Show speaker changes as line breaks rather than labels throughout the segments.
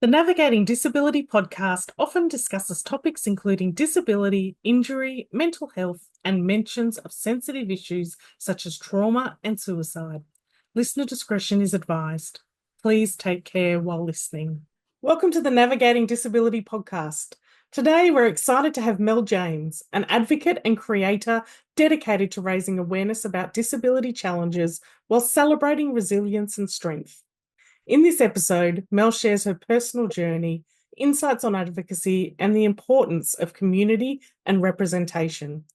The Navigating Disability podcast often discusses topics including disability, injury, mental health, and mentions of sensitive issues such as trauma and suicide. Listener discretion is advised. Please take care while listening. Welcome to the Navigating Disability podcast. Today, we're excited to have Mel James, an advocate and creator dedicated to raising awareness about disability challenges while celebrating resilience and strength. In this episode, Mel shares her personal journey, insights on advocacy, and the importance of community and representation.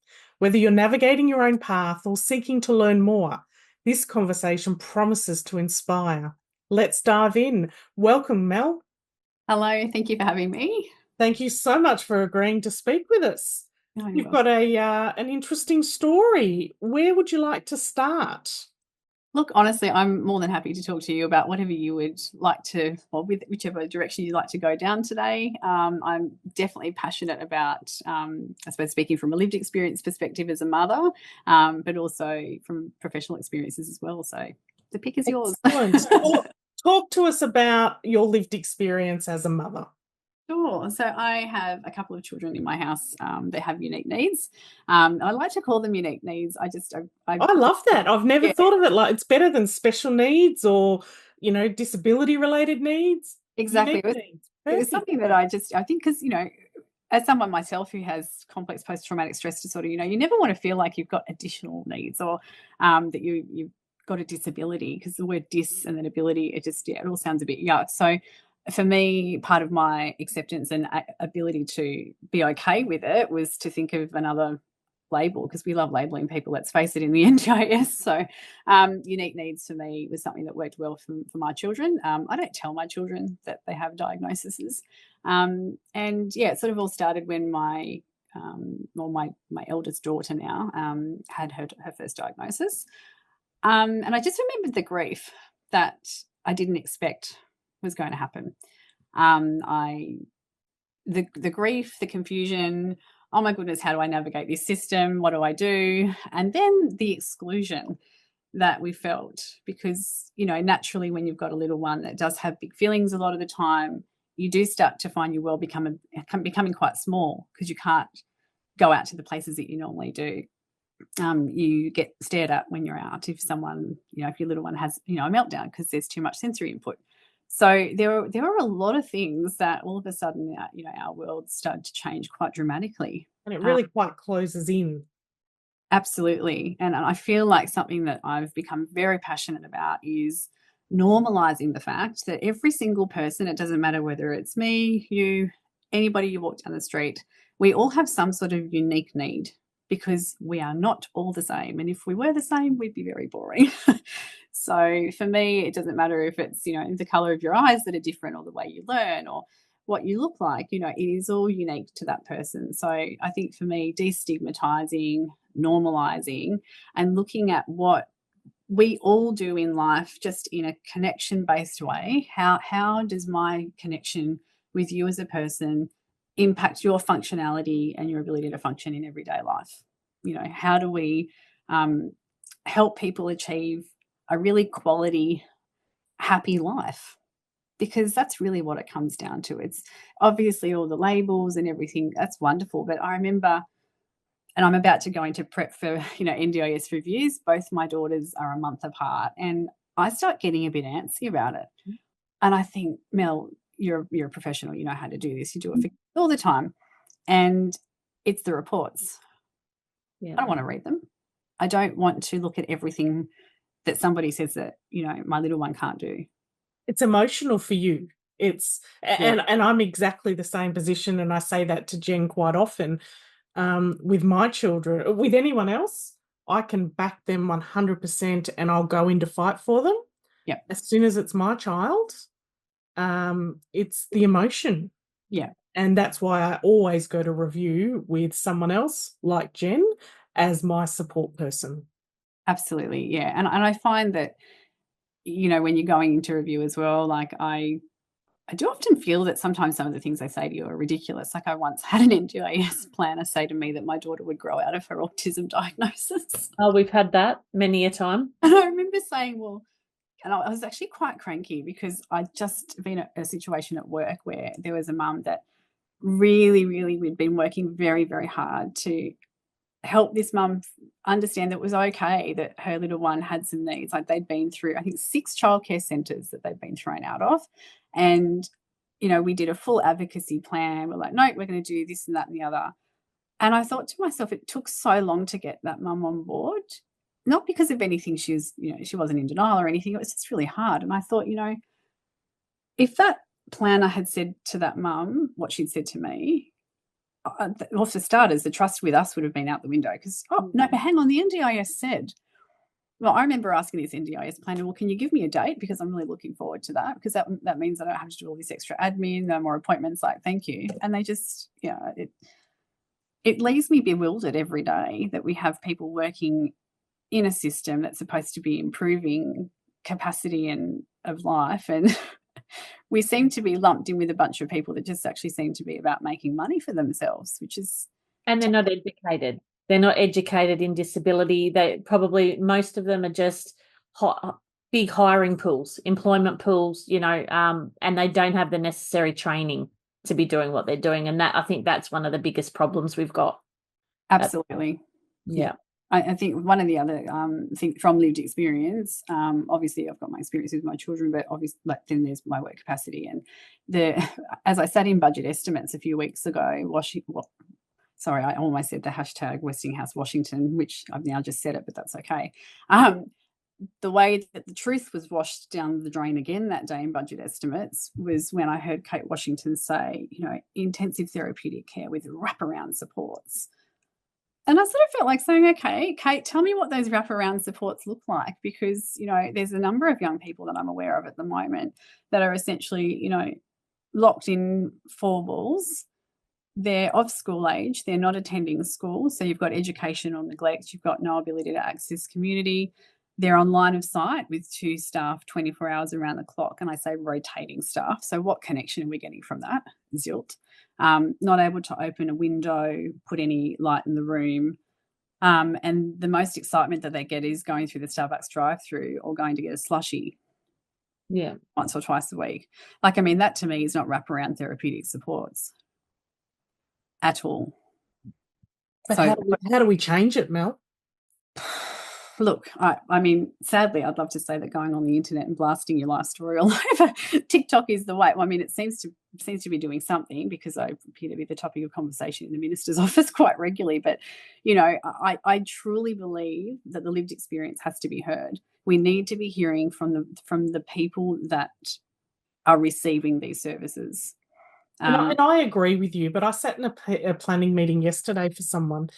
Whether you're navigating your own path or seeking to learn more, this conversation promises to inspire. Let's dive in. Welcome, Mel.
Hello, thank you for having me.
Thank you so much for agreeing to speak with us.
Oh,
You've got an interesting story. Where would you like to start?
Look, honestly, I'm more than happy to talk to you about whatever you would like to, or with whichever direction you'd like to go down today. I'm definitely passionate about, I suppose, speaking from a lived experience perspective as a mother, but also from professional experiences as well. So the pick is yours.
Talk to us about your lived experience as a mother.
Sure. So I have a couple of children in my house that have unique needs. I like to call them unique needs. I
love that. I've never thought of it like it's better than special needs or, disability related needs.
Exactly. It was something that I think because, as someone myself who has complex post-traumatic stress disorder, you never want to feel like you've got additional needs or that you've got a disability, because the word dis and then ability, it all sounds a bit yuck. So for me, part of my acceptance and ability to be okay with it was to think of another label, because we love labeling people, let's face it, in the NDIS. So unique needs for me was something that worked well for my children. I don't tell my children that they have diagnoses. And yeah, it sort of all started when my eldest daughter now had her first diagnosis. And I just remembered the grief that I didn't expect was going to happen. The grief, the confusion, oh my goodness, how do I navigate this system? What do I do? And then the exclusion that we felt, because, naturally when you've got a little one that does have big feelings a lot of the time, you do start to find your world becoming quite small, because you can't go out to the places that you normally do. You get stared at when you're out if someone, if your little one has, a meltdown because there's too much sensory input. So there are a lot of things that all of a sudden, our world started to change quite dramatically.
And it really quite closes in.
Absolutely. And I feel like something that I've become very passionate about is normalizing the fact that every single person, it doesn't matter whether it's me, you, anybody you walk down the street, we all have some sort of unique need, because we are not all the same. And if we were the same, we'd be very boring. So for me, it doesn't matter if it's, the color of your eyes that are different, or the way you learn, or what you look like, it is all unique to that person. So I think for me, destigmatizing, normalizing, and looking at what we all do in life just in a connection-based way. How does my connection with you as a person impact your functionality and your ability to function in everyday life? How do we help people achieve a really quality, happy life? Because that's really what it comes down to. It's obviously all the labels and everything, that's wonderful. But I remember, and I'm about to go into prep for, NDIS reviews. Both my daughters are a month apart, and I start getting a bit antsy about it. And I think, Mel, you're a professional, you know how to do this. You do it all the time. And it's the reports. Yeah. I don't want to read them. I don't want to look at everything that somebody says that, my little one can't do.
It's emotional for you. And I'm exactly the same position. And I say that to Jen quite often. With my children, with anyone else, I can back them 100% and I'll go in to fight for them.
Yeah.
As soon as it's my child, it's the emotion.
Yeah.
And that's why I always go to review with someone else like Jen as my support person.
Absolutely. Yeah. And I find that, when you're going into review as well, like I do often feel that sometimes some of the things I say to you are ridiculous. Like I once had an NDIS planner say to me that my daughter would grow out of her autism diagnosis.
Oh, we've had that many a time.
And I remember saying, well, and I was actually quite cranky because I'd just been at a situation at work where there was a mum that really, really, we'd been working very, very hard to help this mum understand that it was okay that her little one had some needs. Like, they'd been through, I think, 6 childcare centres that they'd been thrown out of. And, we did a full advocacy plan. We're like, no, we're going to do this and that and the other. And I thought to myself, it took so long to get that mum on board, not because of anything she wasn't in denial or anything. It was just really hard. And I thought, if that planner had said to that mum what she'd said to me, well, for starters, the trust with us would have been out the window because, oh, no, but hang on, the NDIS said. Well, I remember asking this NDIS planner, well, can you give me a date? Because I'm really looking forward to that, because that means I don't have to do all this extra admin, no more appointments, like, thank you. And they just, it leaves me bewildered every day that we have people working in a system that's supposed to be improving capacity and of life, and we seem to be lumped in with a bunch of people that just actually seem to be about making money for themselves, which is...
And they're not educated. They're not educated in disability. They probably, most of them are just big hiring pools, employment pools, and they don't have the necessary training to be doing what they're doing. And that, I think that's one of the biggest problems we've got.
Absolutely.
Yeah.
I think one of the other things from lived experience, obviously I've got my experience with my children, but obviously, then there's my work capacity. And as I sat in budget estimates a few weeks ago, sorry, I almost said the hashtag Westinghouse Washington, which I've now just said it, but that's okay. The way that the truth was washed down the drain again that day in budget estimates was when I heard Kate Washington say, intensive therapeutic care with wraparound supports. And I sort of felt like saying, okay, Kate, tell me what those wraparound supports look like, because, there's a number of young people that I'm aware of at the moment that are essentially, locked in 4 walls. They're of school age. They're not attending school. So you've got educational neglect. You've got no ability to access community. They're on line of sight with 2 staff 24 hours around the clock. And I say rotating staff. So what connection are we getting from that? Zilch. Not able to open a window, put any light in the room. And the most excitement that they get is going through the Starbucks drive-through or going to get a slushie.
Yeah.
Once or twice a week. That to me is not wraparound therapeutic supports at all.
But so, how do we change it, Mel?
Look, sadly, I'd love to say that going on the internet and blasting your life story all over TikTok is the way. Well, it seems to be doing something, because I appear to be the topic of conversation in the minister's office quite regularly. But, I truly believe that the lived experience has to be heard. We need to be hearing from the people that are receiving these services.
And I agree with you, but I sat in a planning meeting yesterday for someone,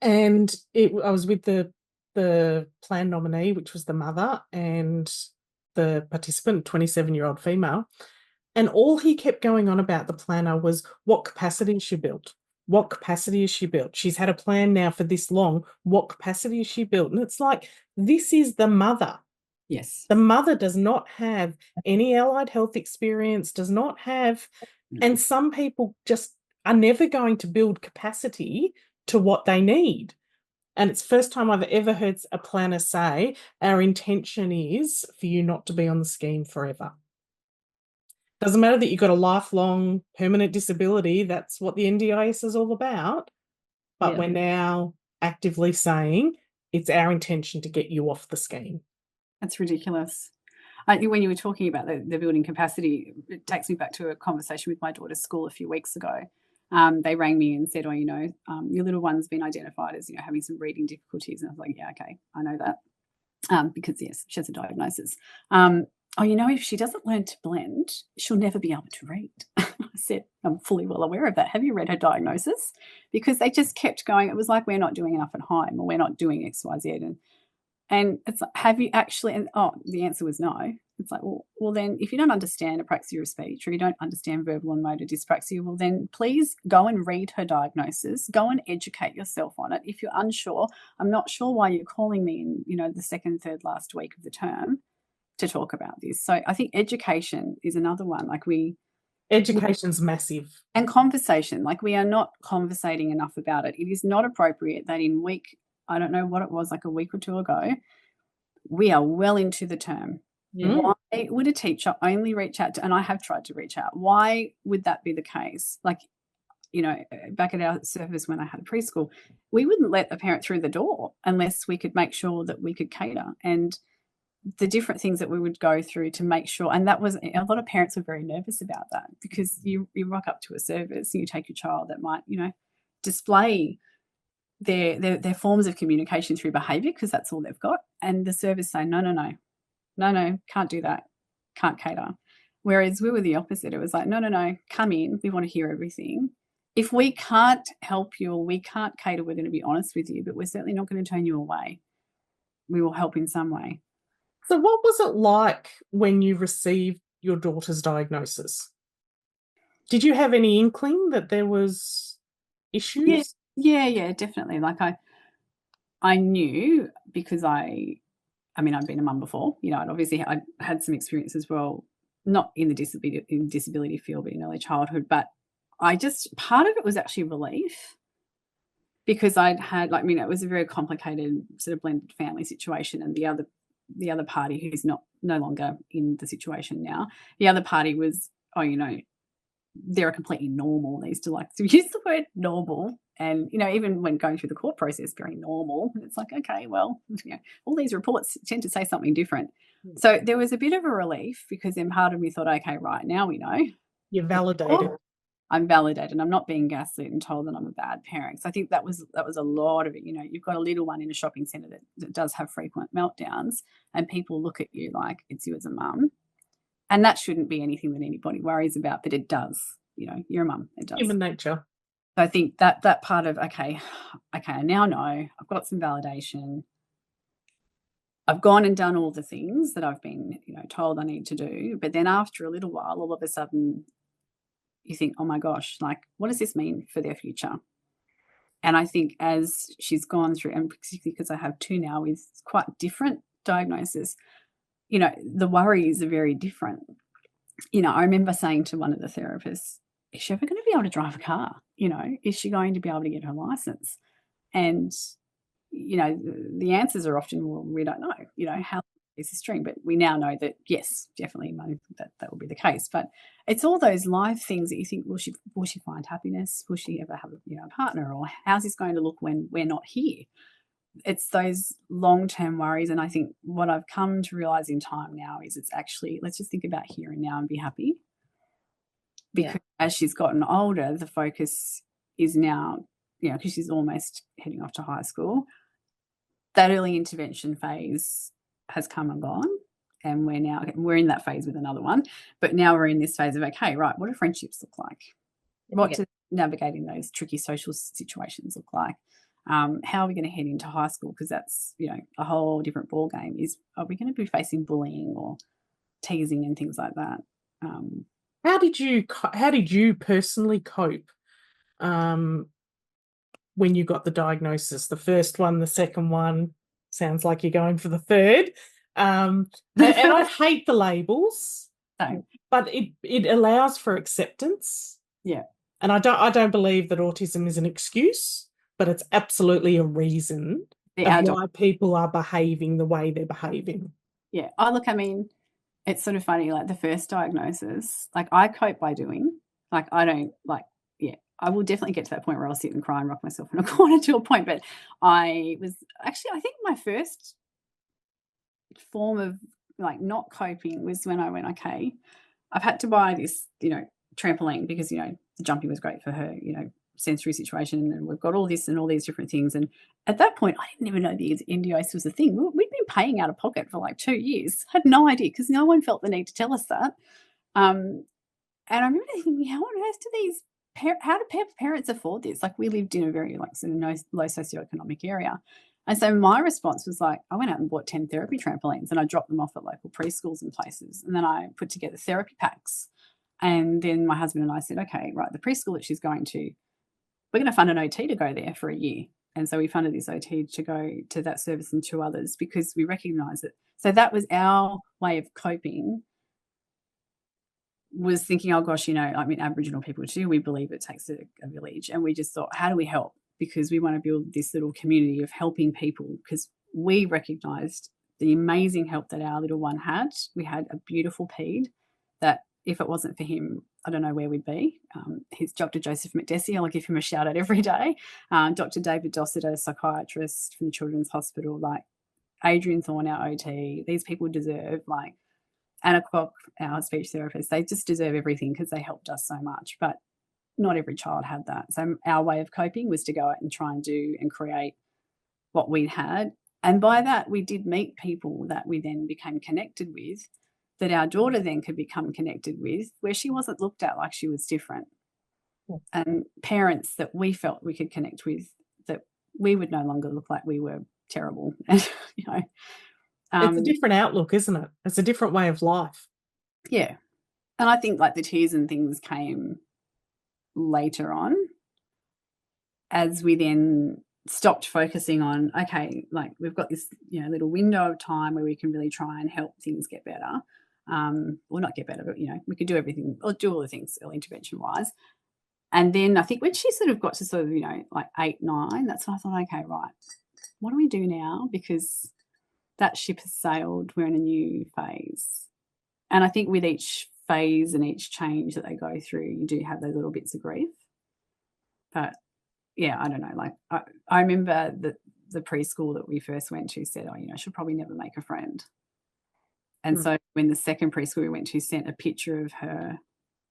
and I was with the plan nominee, which was the mother, and the participant, 27-year-old female, and all he kept going on about the planner was, what capacity is she built? What capacity is she built? She's had a plan now for this long. What capacity is she built? And it's like, this is the mother.
Yes.
The mother does not have any allied health experience, does not have, and some people just are never going to build capacity to what they need. And it's the first time I've ever heard a planner say, our intention is for you not to be on the scheme forever. Doesn't matter that you've got a lifelong permanent disability. That's what the NDIS is all about. But we're now actively saying it's our intention to get you off the scheme.
That's ridiculous. I think when you were talking about the building capacity, it takes me back to a conversation with my daughter's school a few weeks ago. They rang me and said, your little one's been identified as, having some reading difficulties. And I was like, yeah, okay, I know that. Because, yes, she has a diagnosis. If she doesn't learn to blend, she'll never be able to read. I said, I'm fully well aware of that. Have you read her diagnosis? Because they just kept going. It was like, we're not doing enough at home, or we're not doing X, Y, Z. And it's like, have you actually? And the answer was no. It's like, well, then if you don't understand apraxia of speech, or you don't understand verbal and motor dyspraxia, well, then please go and read her diagnosis. Go and educate yourself on it. If you're unsure, I'm not sure why you're calling me in, the second, third last week of the term to talk about this. So I think education is another one.
Education's massive.
And conversation. We are not conversating enough about it. It is not appropriate that in week, I don't know what it was, like a week or two ago, we are well into the term
Mm.
Why would a teacher only reach out to, and I have tried to reach out, why would that be the case? Like, back at our service when I had a preschool, we wouldn't let a parent through the door unless we could make sure that we could cater. And the different things that we would go through to make sure, and that was, a lot of parents were very nervous about that, because you rock up to a service and you take your child that might, display their forms of communication through behavior, because that's all they've got. And the service say, no, can't do that, can't cater. Whereas we were the opposite. It was like, no, come in, we want to hear everything. If we can't help you or we can't cater, we're going to be honest with you, but we're certainly not going to turn you away. We will help in some way.
So what was it like when you received your daughter's diagnosis? Did you have any inkling that there was issues?
Yeah, definitely. Like I knew, because I'd been a mum before, and obviously I had some experience as well, not in the disability field, but in early childhood. But part of it was actually relief, because I'd had, it was a very complicated sort of blended family situation, and the other party, who's no longer in the situation now, the other party was, they're completely normal. They used to like to use the word normal. And, even when going through the court process, very normal. It's like, okay, well, all these reports tend to say something different. So there was a bit of a relief, because then part of me thought, okay, right, now we know.
You're validated.
I'm validated. I'm not being gaslit and told that I'm a bad parent. So I think that was a lot of it. You've got a little one in a shopping centre that does have frequent meltdowns, and people look at you like it's you as a mum. And that shouldn't be anything that anybody worries about, but it does. You're a mum. It does.
Human nature.
So I think that part of, okay, I now know I've got some validation. I've gone and done all the things that I've been, told I need to do. But then after a little while, all of a sudden you think, oh my gosh, like, what does this mean for their future? And I think as she's gone through, and particularly because I have two now with quite different diagnoses, the worries are very different. I remember saying to one of the therapists, is she ever going to be able to drive a car? Is she going to be able to get her license? And, the answers are often, well, we don't know, how is the string? But we now know that, yes, definitely that will be the case. But it's all those life things that you think, will she find happiness? Will she ever have a partner? Or how's this going to look when we're not here? It's those long-term worries. And I think what I've come to realize in time now is it's actually, let's just think about here and now and be happy. Because as she's gotten older, the focus is now, because she's almost heading off to high school, that early intervention phase has come and gone. And we're in that phase with another one. But now we're in this phase of, okay, right, what do friendships look like? What does navigating those tricky social situations look like? How are we going to head into high school? Because that's, a whole different ball game. Are we going to be facing bullying or teasing and things like that?
How did you personally cope when you got the diagnosis? The first one, the second one, sounds like you're going for the third. And I hate the labels, but it allows for acceptance.
Yeah.
And I don't believe that autism is an excuse, but it's absolutely a reason of why people are behaving the way they're behaving.
Yeah. Look, it's sort of funny, like the first diagnosis, like I cope by doing, like I don't like, I will definitely get to that point where I'll sit and cry and rock myself in a corner to a point. But I think my first form of like not coping was when I went, okay, I've had to buy this, trampoline because, the jumping was great for her, sensory situation, and we've got all this and all these different things. And at that point, I didn't even know the NDIS was a thing. We'd been paying out of pocket for like 2 years. Had no idea, because no one felt the need to tell us that. And I remember thinking, how on earth do these how do parents afford this? Like, we lived in a very like sort of low socioeconomic area. And so my response was like, I went out and bought 10 therapy trampolines, and I dropped them off at local preschools and places. And then I put together therapy packs. And then my husband and I said, okay, right, the preschool that she's going to, we're going to fund an OT to go there for a year. And so we funded this OT to go to that service and 2 others, because we recognise it. So that was our way of coping, was thinking, oh gosh, Aboriginal people too, we believe it takes a village. And we just thought, how do we help? Because we want to build this little community of helping people, because we recognised the amazing help that our little one had. We had a beautiful ped that if it wasn't for him, I don't know where we'd be. He's Dr. Joseph McDessie. I'll give him a shout out every day. Dr. David Dossett, a psychiatrist from the Children's Hospital, like Adrian Thorne, our OT. These people deserve, like Anna Kwok, our speech therapist, they just deserve everything because they helped us so much. But not every child had that. So our way of coping was to go out and try and do and create what we had. And by that, we did meet people that we then became connected with, that our daughter then could become connected with, where she wasn't looked at like she was different. And parents that we felt we could connect with, that we would no longer look like we were terrible. And, you know,
it's a different outlook, isn't it? It's a different way of life.
Yeah. And I think like the tears and things came later on as we then stopped focusing on, okay, like we've got this, you know, little window of time where we can really try and help things get better. Well, not get better, but, you know, we could do everything or do all the things early intervention wise. And then I think when she sort of got to sort of, you know, like 8, 9, that's when I thought, okay, right, what do we do now? Because that ship has sailed. We're in a new phase. And I think with each phase and each change that they go through, you do have those little bits of grief. But yeah, I don't know. Like I remember the preschool that we first went to said, oh, you know, I should probably never make a friend. And so when the second preschool we went to sent a picture of her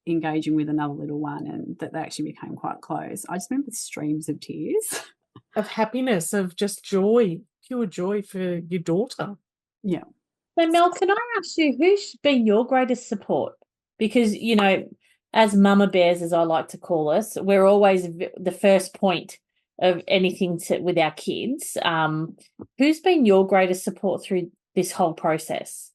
engaging with another little one and that they actually became quite close, I just remember streams of tears.
Of happiness, of just joy, pure joy for your daughter.
Yeah.
So Mel, can I ask you, who's been your greatest support? Because, you know, as mama bears, as I like to call us, we're always the first point of anything with our kids. Who's been your greatest support through this whole process?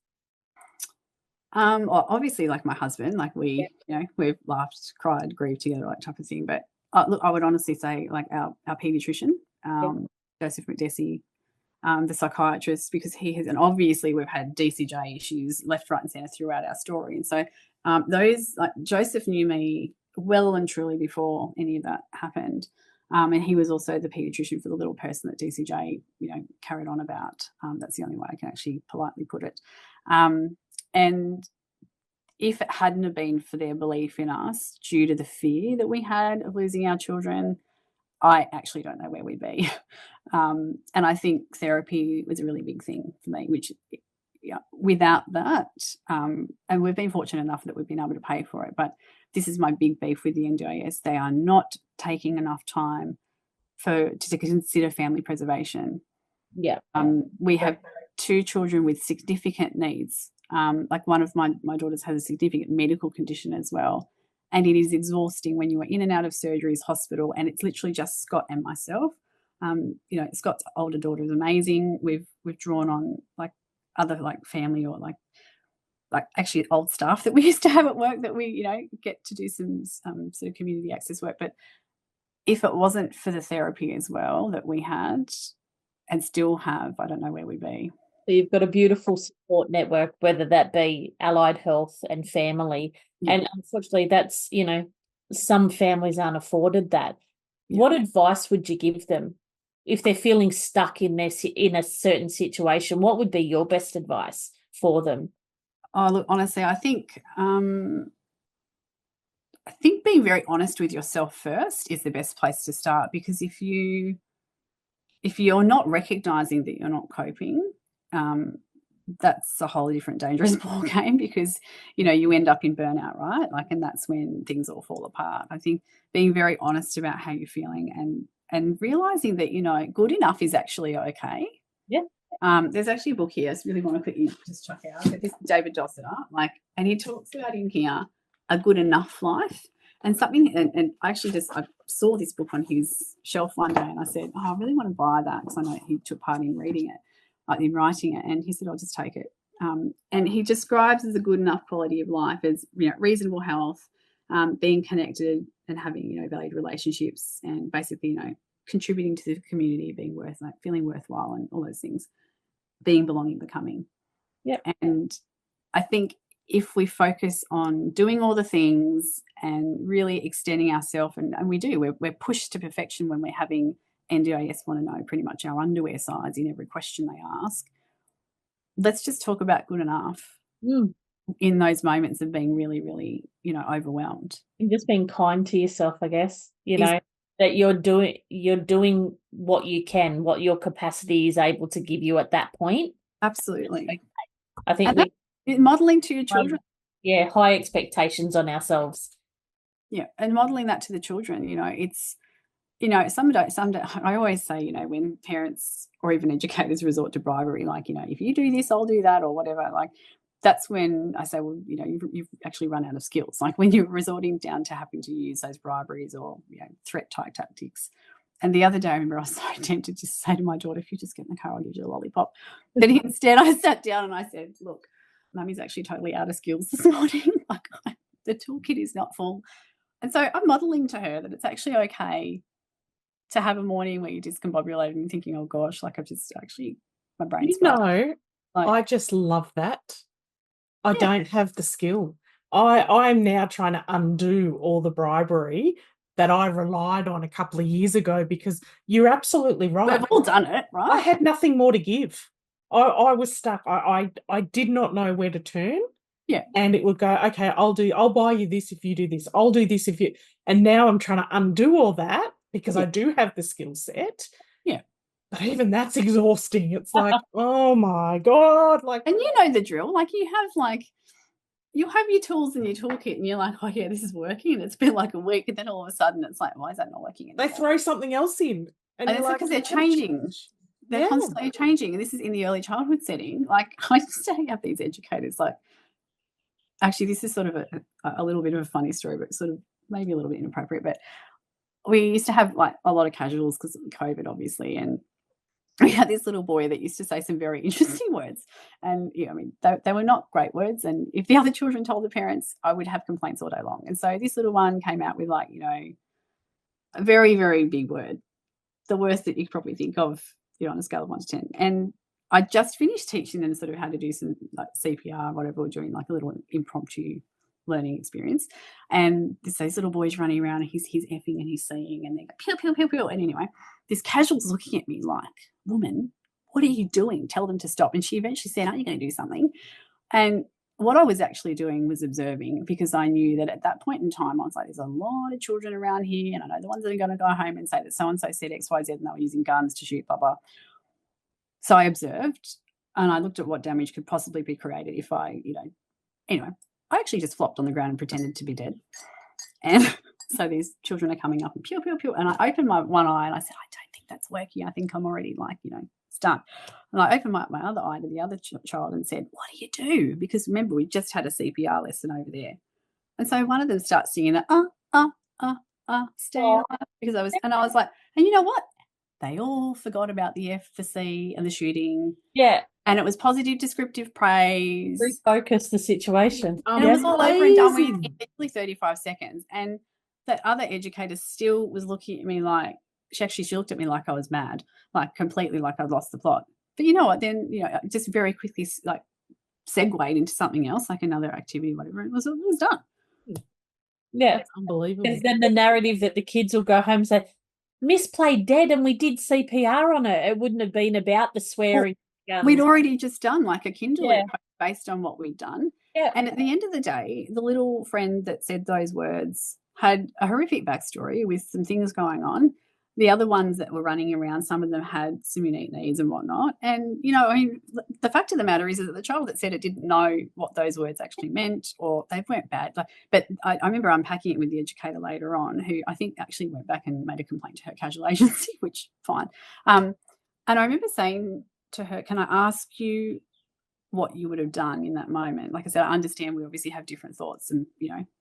Well, obviously, like my husband, like we, you know, we've laughed, cried, grieved together, that type of thing. But look, I would honestly say like our pediatrician, Joseph McDessie, the psychiatrist, because he has, and obviously we've had DCJ issues left, right, and centre throughout our story. And so those, like Joseph knew me well and truly before any of that happened. And he was also the pediatrician for the little person that DCJ, you know, carried on about. That's the only way I can actually politely put it. And if it hadn't have been for their belief in us due to the fear that we had of losing our children, I actually don't know where we'd be. And I think therapy was a really big thing for me, which, yeah, without that, and we've been fortunate enough that we've been able to pay for it, but this is my big beef with the NDIS. They are not taking enough time to consider family preservation.
Yeah.
We have 2 children with significant needs. Like one of my daughters has a significant medical condition as well. And it is exhausting when you are in and out of surgeries, hospital, and it's literally just Scott and myself. You know, Scott's older daughter is amazing. We've drawn on like other like family or like actually old staff that we used to have at work that we, you know, get to do some sort of community access work. But if it wasn't for the therapy as well that we had and still have, I don't know where we'd be.
So you've got a beautiful support network, whether that be allied health and family. Yeah. And unfortunately, that's, you know, some families aren't afforded that. Yeah. What advice would you give them if they're feeling stuck in a certain situation? What would be your best advice for them?
Oh, look, honestly, I think being very honest with yourself first is the best place to start, because if you're not recognizing that you're not coping, that's a whole different dangerous ball game, because, you know, you end up in burnout, right? Like, and that's when things all fall apart. I think being very honest about how you're feeling and realizing that, you know, good enough is actually okay.
Yeah.
There's actually a book here. I really want to quickly just check out. This is David Dossett, and he talks about in here a good enough life. And something, and I saw this book on his shelf one day, and I said, oh, I really want to buy that, because I know he took part in reading it, in writing it. And he said, I'll just take it. And he describes as a good enough quality of life as, you know, reasonable health, being connected and having, you know, valued relationships, and basically, you know, contributing to the community, being feeling worthwhile, and all those things, being, belonging, becoming.
Yeah.
And I think if we focus on doing all the things and really extending ourselves, and we're pushed to perfection when we're having NDIS want to know pretty much our underwear size in every question they ask. let's just talk about good enough in those moments of being really, really, overwhelmed.
And just being kind to yourself, I guess, that you're doing what you can, what your capacity is able to give you at that point.
Absolutely.
I think
modeling to your children.
High expectations on ourselves.
Yeah, and modeling that to the children, it's, some don't, I always say, when parents or even educators resort to bribery, like, if you do this, I'll do that, or whatever, like, that's when I say, well, you've actually run out of skills. Like when you're resorting down to having to use those briberies or, threat type tactics. And the other day, I remember I was so tempted to say to my daughter, if you just get in the car, I'll give you a lollipop. But instead I sat down and I said, look, Mummy's actually totally out of skills this morning. Like the toolkit is not full. And so I'm modeling to her that it's actually okay to have a morning where you're discombobulated and thinking, oh gosh, like I've just actually, my brain's
I just love that. I don't have the skill. I'm now trying to undo all the bribery that I relied on a couple of years ago, because you're absolutely right.
We've all done it, right?
I had nothing more to give. I was stuck. I did not know where to turn.
Yeah.
And it would go, okay, I'll buy you this if you do this. I'll do this if you, and now I'm trying to undo all that because I do have the skill set.
Yeah.
But even that's exhausting. It's like, oh my God. Like,
and you know the drill. Like you'll have your tools in your toolkit and you're like, oh yeah, this is working. And it's been like a week. And then all of a sudden it's like, why is that not working anymore?
They throw something else in.
And it's because they're changing. They're constantly changing. And this is in the early childhood setting. Like I used to have these educators, like, actually, this is sort of a little bit of a funny story, but sort of maybe a little bit inappropriate. But we used to have like a lot of casuals because of COVID, obviously. And we had this little boy that used to say some very interesting words. And, I mean, they were not great words. And if the other children told the parents, I would have complaints all day long. And so this little one came out with like, a very, very big word, the worst that you could probably think of, on a scale of 1 to 10. And I just finished teaching them sort of how to do some like CPR, whatever, we're doing like a little impromptu learning experience. And these little boys running around and he's effing and he's singing and they go pew, pew, pew, pew. And anyway, this casual's looking at me like, woman, what are you doing? Tell them to stop. And she eventually said, aren't you going to do something? And what I was actually doing was observing, because I knew that at that point in time, I was like, there's a lot of children around here. And I know the ones that are going to go home and say that so-and-so said X, Y, Z, and they were using guns to shoot, blah, blah. So I observed and I looked at what damage could possibly be created if I, anyway, I actually just flopped on the ground and pretended to be dead. And so these children are coming up and pew, pew, pew. And I opened my one eye and I said, I don't think that's working. I think I'm already like, it's done. And I opened my other eye to the other child and said, what do you do? Because remember, we just had a CPR lesson over there. And so one of them starts singing, stay alive. Because I was like, and you know what? They all forgot about the F for C and the shooting.
Yeah.
And it was positive descriptive praise.
Refocus the situation.
And it was all over and done with in literally 35 seconds. And that other educator still was looking at me like, she looked at me like I was mad, like completely like I'd lost the plot. But you know what? Then, just very quickly like segued into something else, like another activity, whatever. It was done.
Yeah.
That's unbelievable.
And then the narrative that the kids will go home and say, Miss played dead and we did CPR on it. It wouldn't have been about the swearing.
We'd already just done like a Kindle based on what we'd done. Yeah. And at the end of the day, the little friend that said those words had a horrific backstory with some things going on. The other ones that were running around, some of them had some unique needs and whatnot. And, the fact of the matter is that the child that said it didn't know what those words actually meant, or they weren't bad. But I remember unpacking it with the educator later on, who I think actually went back and made a complaint to her casual agency, which fine. And I remember saying to her, can I ask you what you would have done in that moment? Like I said, I understand we obviously have different thoughts and,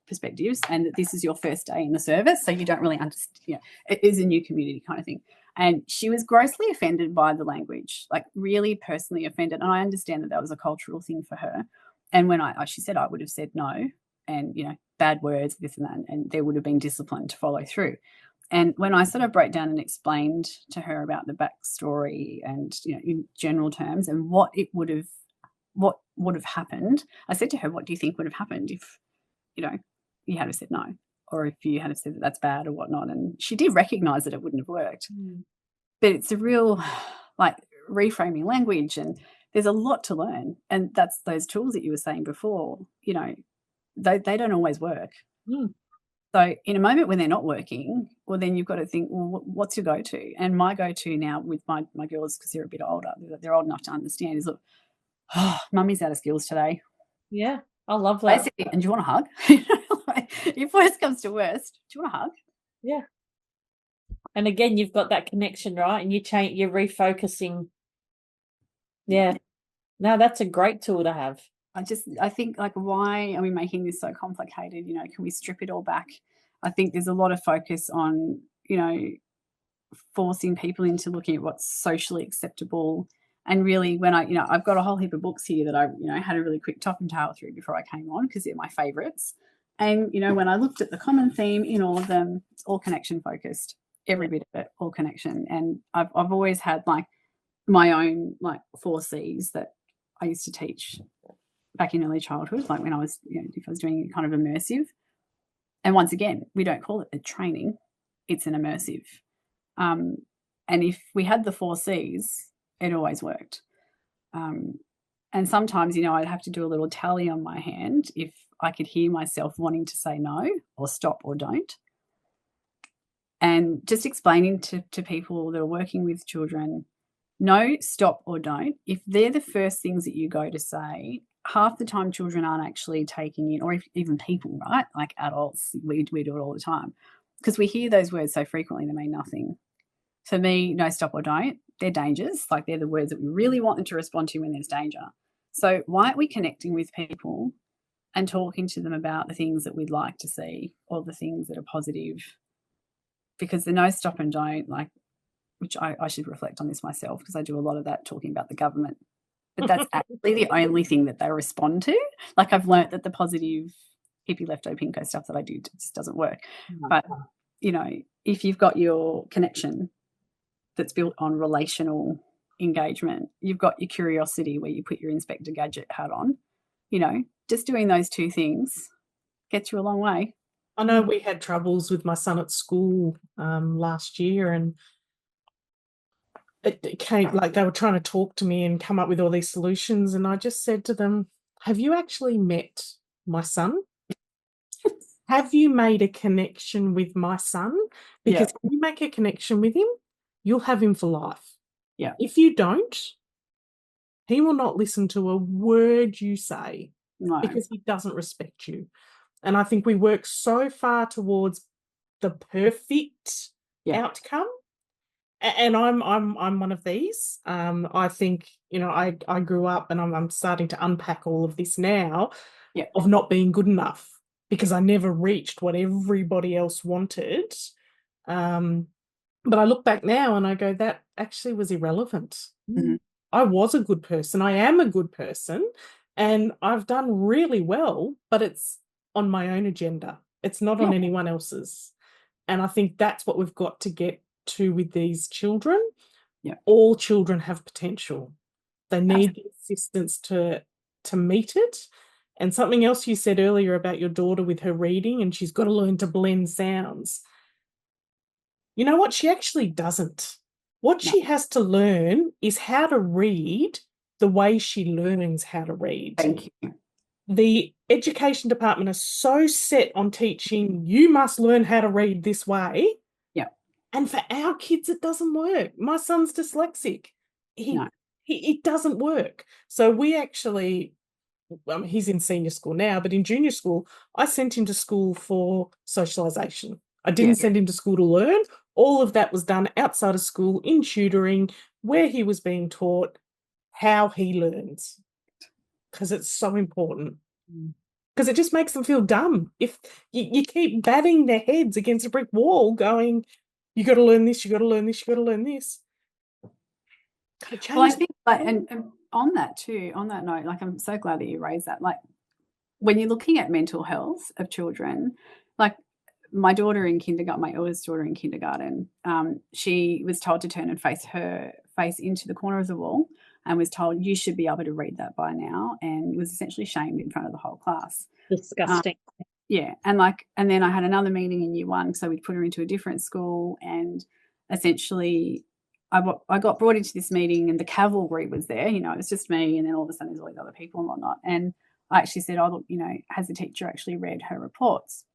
perspectives, and that this is your first day in the service, so you don't really understand, it is a new community kind of thing. And she was grossly offended by the language, like really personally offended. And I understand that was a cultural thing for her. And when she said, I would have said no, and, bad words, this and that, and there would have been discipline to follow through. And when I sort of broke down and explained to her about the backstory and, in general terms and what would have happened, I said to her, what do you think would have happened if, you had have said no, or if you had have said that that's bad or whatnot? And she did recognize that it wouldn't have worked. But it's a real, like, reframing language. And there's a lot to learn. And that's those tools that you were saying before, you know, they don't always work. So in a moment when they're not working, well, then you've got to think, well, what's your go-to? And my go-to now with my girls, because they're a bit older, they're old enough to understand, is, look, mummy's out of skills today.
Yeah, I love that.
Basically, and do you want a hug? Like, if worst comes to worst, do you want a hug?
Yeah. And again, you've got that connection, right? And you're refocusing. Yeah. No, that's a great tool to have.
I think, like, why are we making this so complicated? You know, can we strip it all back? I think there's a lot of focus on, you know, forcing people into looking at what's socially acceptable. And really, when I've got a whole heap of books here that I, had a really quick top and tail through before I came on, because they're my favorites. And, when I looked at the common theme in all of them, it's all connection focused, every bit of it, all connection. And I've always had, like, my own, like, 4 C's that I used to teach back in early childhood, like when I was, if I was doing kind of immersive. And once again, we don't call it a training, it's an immersive. And if we had the 4 C's, it always worked. And sometimes, I'd have to do a little tally on my hand if I could hear myself wanting to say no or stop or don't. And just explaining to people that are working with children, no, stop or don't, if they're the first things that you go to say, half the time children aren't actually taking in, or even people, right? Like adults, we do it all the time, because we hear those words so frequently, they mean nothing. For me, no, stop or don't, they're dangers. Like, they're the words that we really want them to respond to when there's danger. So why aren't we connecting with people and talking to them about the things that we'd like to see, or the things that are positive? Because the no, stop and don't, like, which I should reflect on this myself, because I do a lot of that talking about the government. But that's actually the only thing that they respond to. Like, I've learnt that the positive hippie lefto pinko stuff that I do just doesn't work. But, if you've got your connection that's built on relational engagement, you've got your curiosity where you put your Inspector Gadget hat on, just doing those 2 things gets you a long way.
I know we had troubles with my son at school last year, and it came, like, they were trying to talk to me and come up with all these solutions, and I just said to them, have you actually met my son? Have you made a connection with my son? Because if you make a connection with him, you'll have him for life.
Yeah.
If you don't, he will not listen to a word you say, because he doesn't respect you. And I think we work so far towards the perfect outcome. And I'm one of these. I think, I grew up, and I'm starting to unpack all of this now, of not being good enough, because I never reached what everybody else wanted. But I look back now and I go, that actually was irrelevant.
Mm-hmm.
I was a good person. I am a good person, and I've done really well, but it's on my own agenda. It's not on anyone else's. And I think that's what we've got to get to with these children. All children have potential. They need the assistance to meet it. And something else you said earlier about your daughter with her reading, and she's got to learn to blend sounds. You know what? She actually doesn't. What she has to learn is how to read the way she learns how to read.
Thank you.
The education department is so set on teaching, you must learn how to read this way.
Yeah.
And for our kids, it doesn't work. My son's dyslexic. It doesn't work. So we actually, he's in senior school now, but in junior school, I sent him to school for socialisation. I didn't send him to school to learn. All of that was done outside of school in tutoring, where he was being taught how he learns, because it's so important. Because it just makes them feel dumb. If you keep batting their heads against a brick wall going, you got to learn this, you got to learn this, you got to learn this.
Well, I think, like, and on that too, on that note, like, I'm so glad that you raised that. Like, when you're looking at mental health of children, like, my daughter in kindergarten, my eldest daughter in kindergarten, she was told to turn and face her face into the corner of the wall, and was told, you should be able to read that by now, and was essentially shamed in front of the whole class.
Disgusting.
And then I had another meeting in year 1, so we'd put her into a different school, and essentially I got brought into this meeting and the cavalry was there. You know, it was just me, and then all of a sudden there's all these other people and whatnot. And I actually said, oh, look, you know, has the teacher actually read her reports?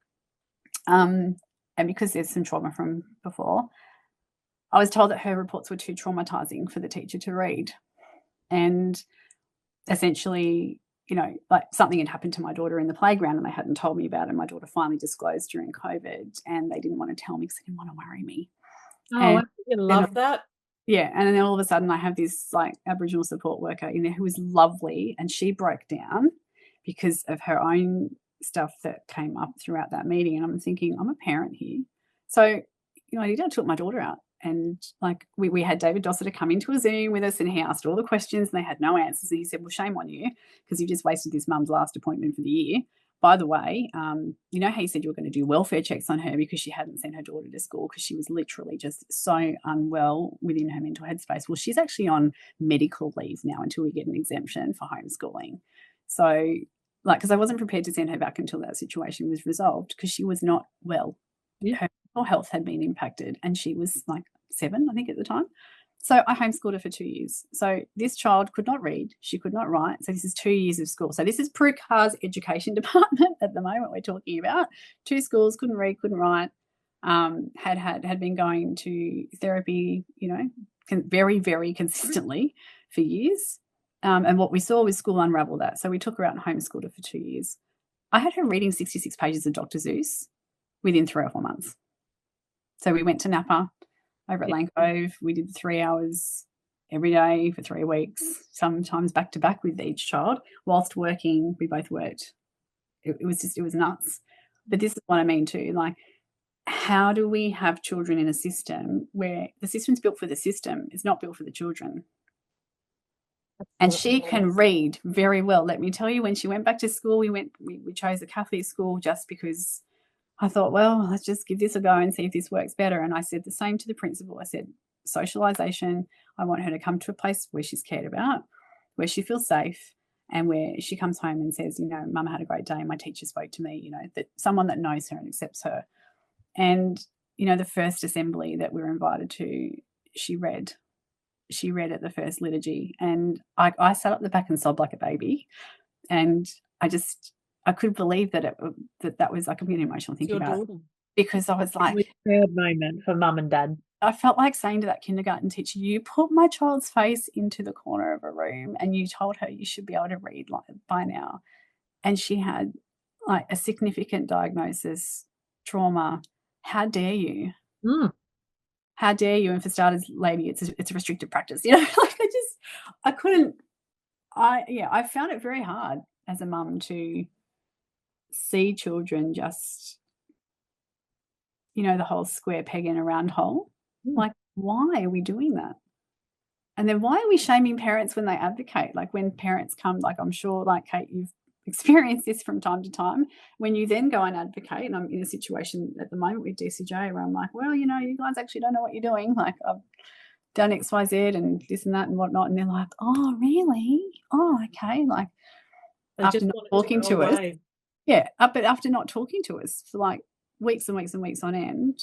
And because there's some trauma from before, I was told that her reports were too traumatizing for the teacher to read. And essentially, you know, like something had happened to my daughter in the playground and they hadn't told me about it. And my daughter finally disclosed during COVID, and they didn't want to tell me because they didn't want to worry me.
Oh,
And
I love that.
yeah. And then all of a sudden I have this like Aboriginal support worker in there who was lovely, and she broke down because of her own stuff that came up throughout that meeting. And I'm thinking, I'm a parent here. So, you know, I took my daughter out, and like we had David Dossiter come into a Zoom with us, and he asked all the questions and they had no answers. And he said, well, shame on you because you just wasted this mum's last appointment for the year. By the way, you know how you said you were going to do welfare checks on her because she hadn't sent her daughter to school because she was literally just so unwell within her mental headspace. Well, she's actually on medical leave now until we get an exemption for homeschooling. So, like, because I wasn't prepared to send her back until that situation was resolved because she was not well.
Yeah.
Her mental health had been impacted, and she was like 7, I think, at the time. So I homeschooled her for 2 years. So this child could not read. She could not write. So this is 2 years of school. So this is Prukar's education department at the moment we're talking about. 2 schools, couldn't read, couldn't write, had been going to therapy, you know, very, very consistently for years. And what we saw was school unravel that. So we took her out and homeschooled her for 2 years. I had her reading 66 pages of Dr. Seuss within 3 or 4 months. So we went to Napa over at Lane Cove. We did 3 hours every day for 3 weeks, sometimes back to back with each child. Whilst working, we both worked. It was nuts. But this is what I mean too. Like, how do we have children in a system where the system's built for the system? It's not built for the children. And she can read very well. Let me tell you, when she went back to school, we chose a Catholic school just because I thought, well, let's just give this a go and see if this works better. And I said the same to the principal. I said, socialization, I want her to come to a place where she's cared about, where she feels safe, and where she comes home and says, you know, Mum had a great day. My teacher spoke to me, you know, that someone that knows her and accepts her. And, you know, the first assembly that we were invited to, she read at the first liturgy. And I sat up the back and sobbed like a baby. And I couldn't believe that that was, like, I'm getting emotional thinking about it, because I was like,
proud moment for mum and dad.
I felt like saying to that kindergarten teacher, you put my child's face into the corner of a room and you told her you should be able to read like by now. And she had like a significant diagnosis, trauma. How dare you? How dare you? And for starters, lady, it's a restricted practice. You know, like I found it very hard as a mum to see children just, you know, the whole square peg in a round hole. Like, why are we doing that? And then why are we shaming parents when they advocate? Like, when parents come, like, I'm sure, like, Kate, you've experienced this from time to time, when you then go and advocate, and I'm in a situation at the moment with DCJ where I'm like, well, you know, you guys actually don't know what you're doing. Like, I've done XYZ and this and that and whatnot. And they're like, oh, really? Oh, okay. Like, after not talking to us. Yeah, but after not talking to us for like weeks and weeks and weeks on end.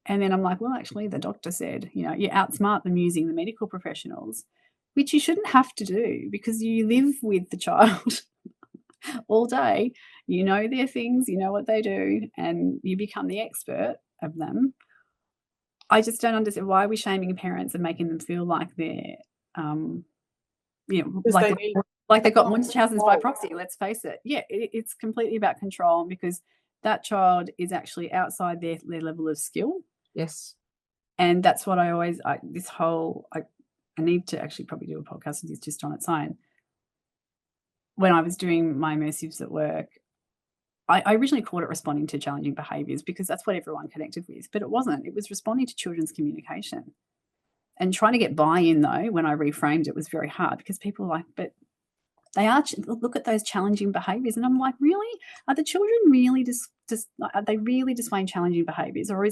And then I'm like, well, actually, the doctor said, you know, you outsmart them using the medical professionals, which you shouldn't have to do because you live with the child all day. You know their things, you know what they do, and you become the expert of them. I just don't understand, why are we shaming parents and making them feel like they're, you know, like they got Munchausen's by proxy. Let's face it. Yeah, it's completely about control, because that child is actually outside their level of skill.
Yes.
And that's what I need to actually probably do a podcast with this just on its own. When I was doing my immersives at work, I originally called it responding to challenging behaviours because that's what everyone connected with, but it wasn't. It was responding to children's communication. And trying to get buy-in, though, when I reframed it, was very hard, because people were like, but look at those challenging behaviours. And I'm like, really? Are the children really are they really displaying challenging behaviours? Or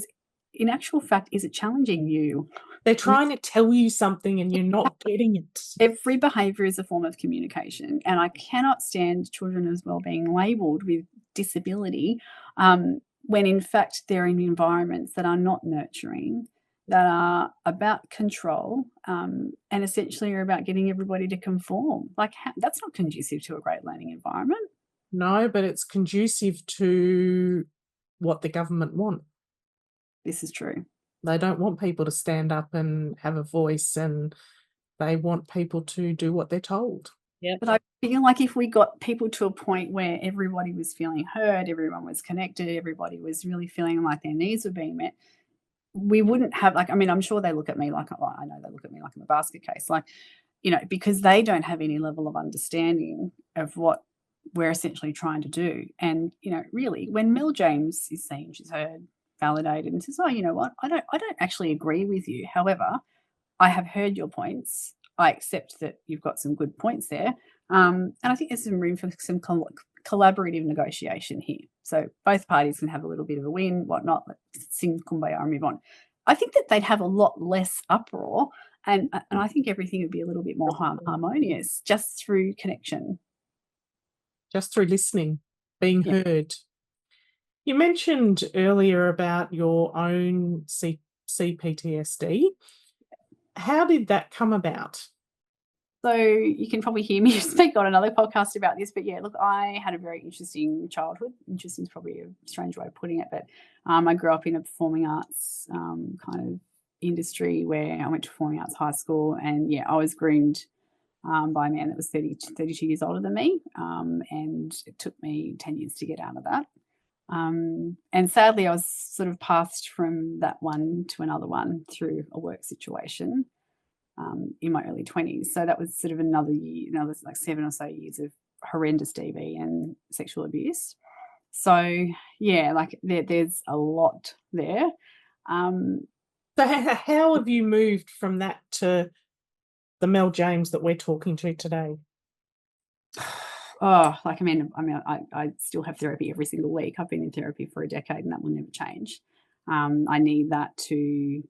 in actual fact, is it challenging you?
They're trying to tell you something and you're not getting it.
Every behaviour is a form of communication. And I cannot stand children as well being labelled with disability when in fact they're in environments that are not nurturing. that are about control, and essentially are about getting everybody to conform. Like, that's not conducive to a great learning environment.
No, but it's conducive to what the government want.
This is true.
They don't want people to stand up and have a voice, and they want people to do what they're told.
Yeah.
But I feel like if we got people to a point where everybody was feeling heard, everyone was connected, everybody was really feeling like their needs were being met, we wouldn't have, like, I mean, I'm sure they look at me like, well, I know they look at me like I'm a basket case, like, you know, because they don't have any level of understanding of what we're essentially trying to do. And, you know, really, when Mel James is seen, she's heard, validated, and says, oh, you know what, I don't actually agree with you. However, I have heard your points. I accept that you've got some good points there. And I think there's some room for some collaborative negotiation here. So both parties can have a little bit of a win, whatnot, sing kumbaya and move on. I think that they'd have a lot less uproar, and I think everything would be a little bit more harmonious just through connection.
Just through listening, being
Yeah.
heard. You mentioned earlier about your own CPTSD. How did that come about?
So you can probably hear me speak on another podcast about this, but yeah, look, I had a very interesting childhood. Interesting is probably a strange way of putting it, but I grew up in a performing arts kind of industry where I went to performing arts high school, and yeah, I was groomed by a man that was 32 years older than me, and it took me 10 years to get out of that. And sadly, I was sort of passed from that one to another one through a work situation. In my early 20s. So that was sort of another like 7 or so years of horrendous DV and sexual abuse. So yeah, like there's a lot there.
So how have you moved from that to the Mel James that we're talking to today?
Oh, like, I still have therapy every single week. I've been in therapy for a decade, and that will never change. I need that to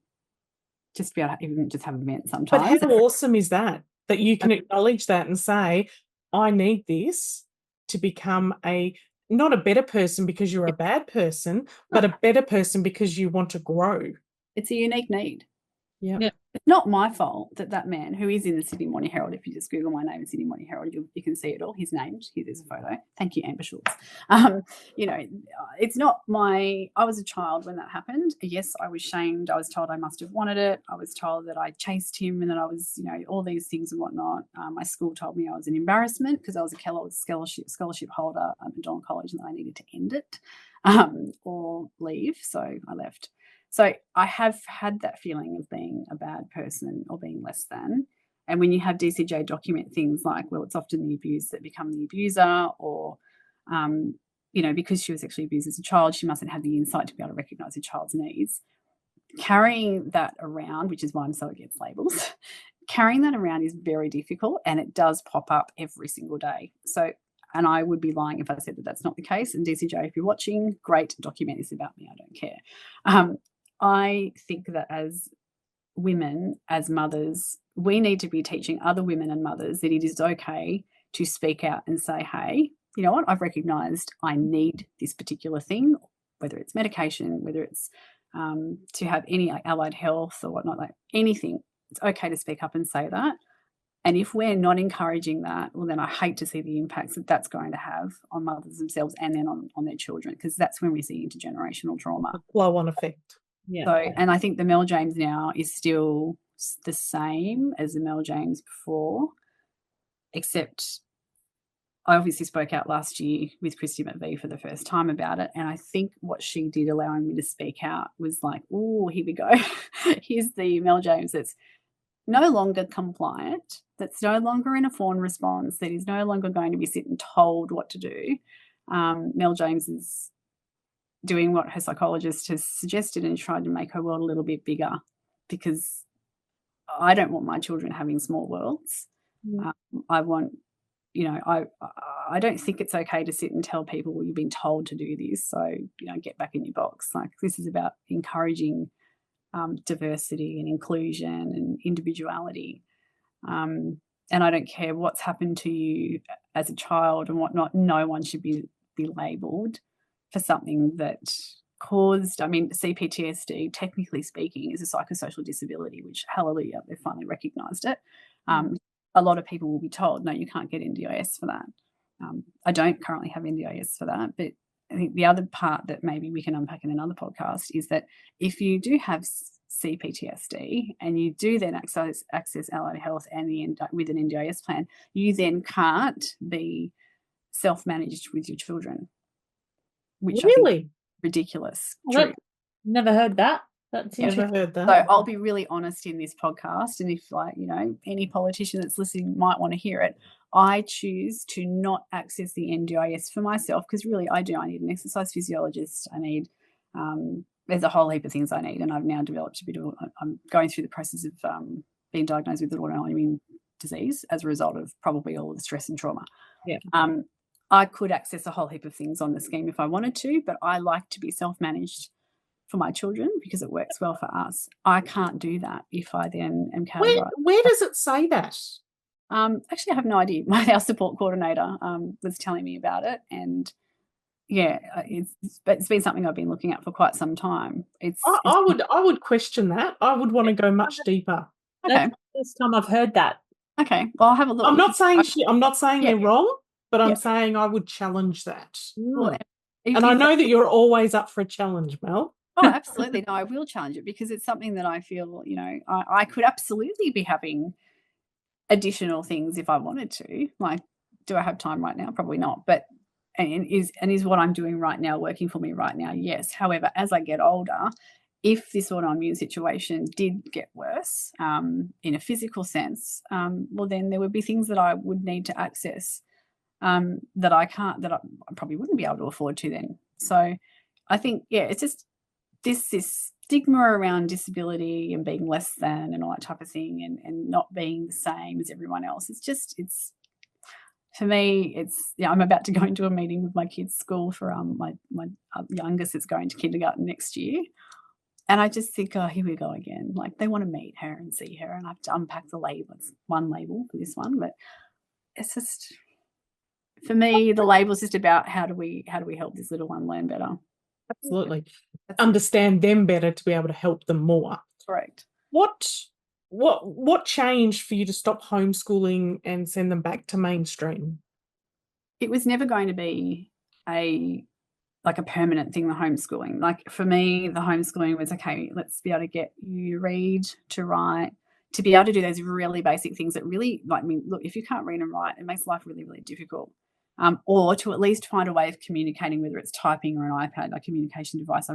just be able to even just have a vent sometimes.
But how awesome is that you can acknowledge that and say, I need this to become not a better person because you're a bad person, but a better person because you want to grow.
It's a unique need.
Yeah.
It's not my fault that man, who is in the Sydney Morning Herald, if you just Google my name, Sydney Morning Herald, you can see it all. He's named. Here's a photo. Thank you, Amber Schultz. You know, it's not I was a child when that happened. Yes, I was shamed. I was told I must have wanted it. I was told that I chased him and that I was, you know, all these things and whatnot. My school told me I was an embarrassment because I was a Kellogg's scholarship holder at Macdonald College, and that I needed to end it or leave. So I left. So I have had that feeling of being a bad person or being less than. And when you have DCJ document things like, well, it's often the abused that become the abuser, or, you know, because she was sexually abused as a child, she mustn't have the insight to be able to recognise a child's needs. Carrying that around, which is why I'm so against labels, carrying that around is very difficult, and it does pop up every single day. So, and I would be lying if I said that that's not the case. And DCJ, if you're watching, great, document this about me. I don't care. I think that as women, as mothers, we need to be teaching other women and mothers that it is okay to speak out and say, hey, you know what, I've recognised I need this particular thing, whether it's medication, whether it's to have any allied health or whatnot, like anything. It's okay to speak up and say that. And if we're not encouraging that, well, then I hate to see the impacts that that's going to have on mothers themselves and then on their children, because that's when we see intergenerational trauma.
The flow-on effect.
Yeah.
So, and I think the Mel James now is still the same as the Mel James before, except I obviously spoke out last year with Christy McVie for the first time about it. And I think what she did, allowing me to speak out, was like, oh, here we go. Here's the Mel James that's no longer compliant, that's no longer in a fawn response, that is no longer going to be sitting told what to do. Mel James is doing what her psychologist has suggested and tried to make her world a little bit bigger, because I don't want my children having small worlds. I want, you know, I don't think it's okay to sit and tell people, well, you've been told to do this, so, you know, get back in your box. Like, this is about encouraging diversity and inclusion and individuality. And I don't care what's happened to you as a child and whatnot. No one should be labelled for something that caused, CPTSD, technically speaking, is a psychosocial disability, which, hallelujah, they've finally recognised it. A lot of people will be told, no, you can't get NDIS for that. I don't currently have NDIS for that, but I think the other part that maybe we can unpack in another podcast is that if you do have CPTSD and you do then access allied health and with an NDIS plan, you then can't be self-managed with your children, which I think is ridiculous. True.
Never heard that. That's
Never
interesting.
heard that.
So I'll be really honest in this podcast, and if any politician that's listening might want to hear it, I choose to not access the NDIS for myself because really I need an exercise physiologist. I need there's a whole heap of things I need, and I've now developed I'm going through the process of being diagnosed with an autoimmune disease as a result of probably all of the stress and trauma.
Yeah.
I could access a whole heap of things on the scheme if I wanted to, but I like to be self-managed for my children because it works well for us. I can't do that if I then am categorized.
Where does it say that?
Actually, I have no idea. Our support coordinator was telling me about it, and yeah, it's been something I've been looking at for quite some time.
I would question that. I would want to go much deeper.
Okay.
That's the first time I've heard that.
Okay, well, I'll have a look.
I'm not saying they're wrong, but I'm
Yeah.
saying I would challenge that.
Well,
and I know that you're always up for a challenge, Mel.
Oh, absolutely. No, I will challenge it because it's something that I feel, I could absolutely be having additional things if I wanted to. Like, do I have time right now? Probably not. But is what I'm doing right now working for me right now? Yes. However, as I get older, if this autoimmune situation did get worse in a physical sense, well, then there would be things that I would need to access that I probably wouldn't be able to afford to then. So I think, it's just this stigma around disability and being less than and all that type of thing and not being the same as everyone else. It's for me, I'm about to go into a meeting with my kids' school for my youngest that's going to kindergarten next year. And I just think, oh, here we go again. Like, they want to meet her and see her, and I have to unpack the label. It's one label for this one, but it's just, for me, the label is just about how do we help this little one learn better.
Absolutely. Understand them better to be able to help them more.
Correct.
What changed for you to stop homeschooling and send them back to mainstream?
It was never going to be a permanent thing, the homeschooling. Like, for me, the homeschooling was, okay, let's be able to get you to read, to write, to be able to do those really basic things that really, look, if you can't read and write, it makes life really, really difficult. Or to at least find a way of communicating, whether it's typing or an iPad, a communication device.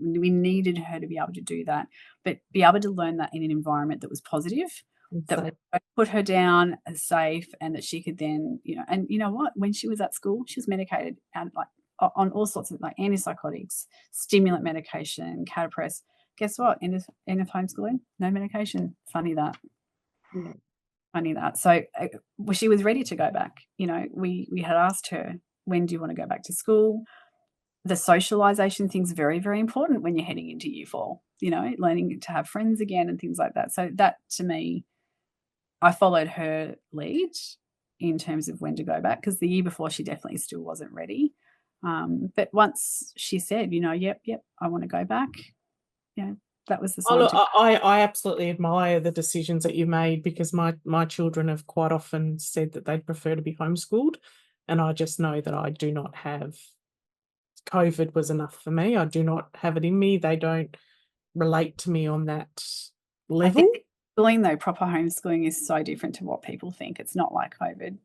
We needed her to be able to do that, but be able to learn that in an environment that was positive, that would put her down as safe, and that she could then, and you know what, when she was at school, she was medicated and on all sorts of antipsychotics, stimulant medication, catapress. Guess what? End of homeschooling, no medication. Funny that.
Yeah.
Funny that. So she was ready to go back. We had asked her, when do you want to go back to school? The socialization thing's very, very important when you're heading into year 4, learning to have friends again and things like that. So that, to me, I followed her lead in terms of when to go back, because the year before she definitely still wasn't ready. But once she said, yep, I want to go back, that was the sign.
I absolutely admire the decisions that you made, because my children have quite often said that they'd prefer to be homeschooled, and I just know that I do not have. COVID was enough for me. I do not have it in me. They don't relate to me on that level.
I think schooling, though, proper homeschooling is so different to what people think. It's not like COVID.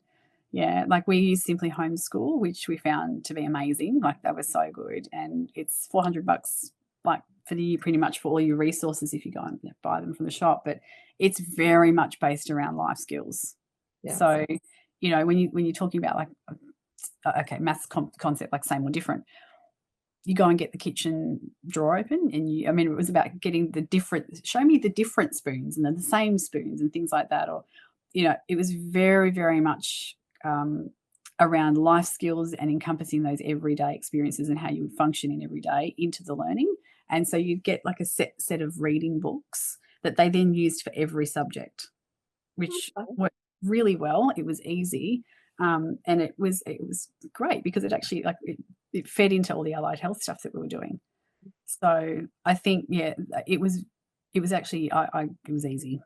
Yeah, we use Simply Homeschool, which we found to be amazing. That was so good, and it's $400 for the year, pretty much, for all your resources if you go and buy them from the shop. But it's very much based around life skills. Yeah. So, when you're talking about maths concept, same or different, you go and get the kitchen drawer open, and it was about getting show me the different spoons and then the same spoons and things like that. Or, it was very, very much around life skills and encompassing those everyday experiences and how you would function in every day into the learning. And so you'd get a set of reading books that they then used for every subject, which worked really well. It was easy. And it was great because it actually it fed into all the allied health stuff that we were doing. So I think, it was actually, it was easy.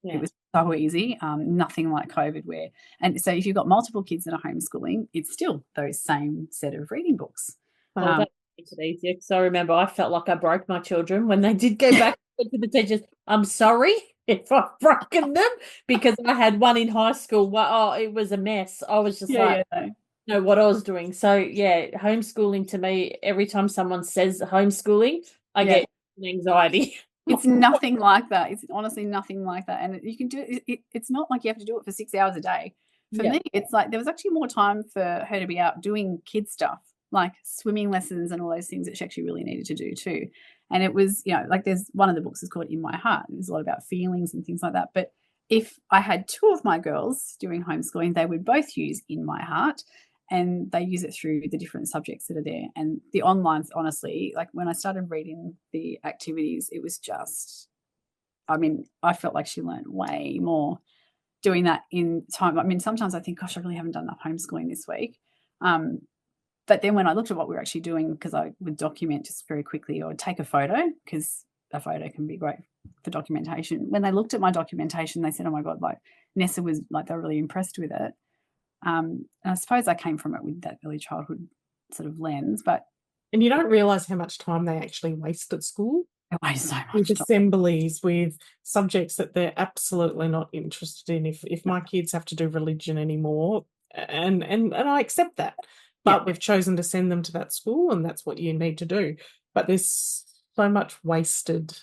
Yeah.
It was so easy. Nothing like COVID and so if you've got multiple kids that are homeschooling, it's still those same set of reading books.
Well, that makes it easier because I remember I felt like I broke my children when they did go back to the teachers. I'm sorry if I've broken them because I had one in high school. Well, it was a mess. I was just know what I was doing. So homeschooling to me, every time someone says homeschooling, I get anxiety.
It's nothing like that. It's honestly nothing like that. And you can do it. It's not like you have to do it for 6 hours a day. For me, it's like there was actually more time for her to be out doing kid stuff, like swimming lessons and all those things that she actually really needed to do too. And it was, like there's one of the books is called In My Heart. There's a lot about feelings and things like that. But if I had two of my girls doing homeschooling, they would both use In My Heart. And they use it through the different subjects that are there. And the online, honestly, like when I started reading the activities, it was just, I felt like she learned way more doing that in time. Sometimes I think, gosh, I really haven't done enough homeschooling this week. But then when I looked at what we were actually doing, because I would document just very quickly or take a photo, because a photo can be great for documentation. When they looked at my documentation, they said, oh my God, like Nessa was like, they were really impressed with it. And I suppose I came from it with that early childhood sort of lens,
and you don't realise how much time they actually waste at school.
They waste so much
with
time.
Assemblies, with subjects that they're absolutely not interested in. If my kids have to do religion anymore, and I accept that, but we've chosen to send them to that school, and that's what you need to do. But there's so much wasted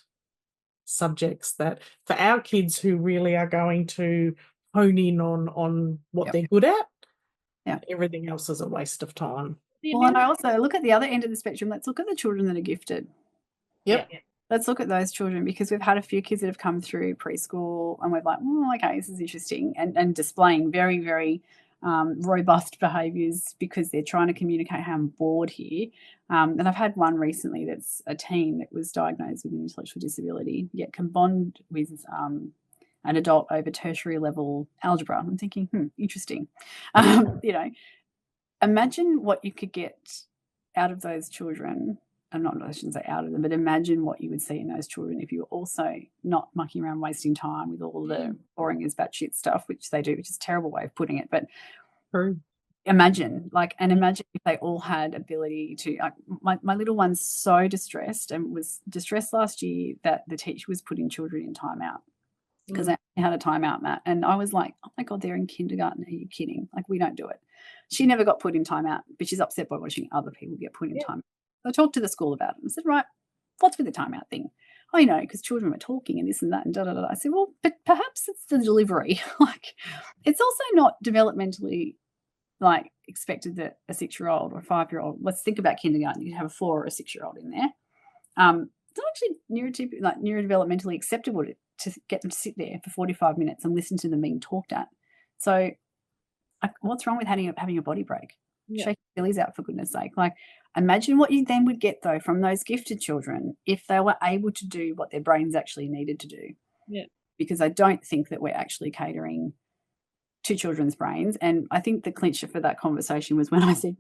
subjects that for our kids who really are going to hone in on what they're good at, everything else is a waste of time.
Well, and I also look at the other end of the spectrum. Let's look at the children that are gifted. Let's look at those children, because we've had a few kids that have come through preschool and we're like, okay, this is interesting, and displaying very, very robust behaviours because they're trying to communicate, how I'm bored here. And I've had one recently that's a teen that was diagnosed with an intellectual disability, yet combined with an adult over tertiary level algebra. I'm thinking, interesting. Imagine what you could get out of those children. I shouldn't say out of them, but imagine what you would see in those children if you were also not mucking around wasting time with all the boring as batshit stuff, which they do, which is a terrible way of putting it. But imagine if they all had ability to, my little one's so distressed, and was distressed last year that the teacher was putting children in timeout because they had a timeout, Matt. And I was like, oh my God, they're in kindergarten. Are you kidding? Like, we don't do it. She never got put in timeout, but she's upset by watching other people get put in timeout. I talked to the school about it and said, right, what's with the timeout thing? Oh, because children were talking and this and that and da-da-da. I said, well, but perhaps it's the delivery. Like, it's also not developmentally expected that a 6-year-old or a 5-year-old, let's think about kindergarten, you have a 4 or a 6-year-old in there. It's not actually neurodevelopmentally acceptable to get them to sit there for 45 minutes and listen to them being talked at. So what's wrong with having a body break? Shake your sillies out, for goodness sake. Like, imagine what you then would get, though, from those gifted children if they were able to do what their brains actually needed to do. Because I don't think that we're actually catering to children's brains. And I think the clincher for that conversation was when I said,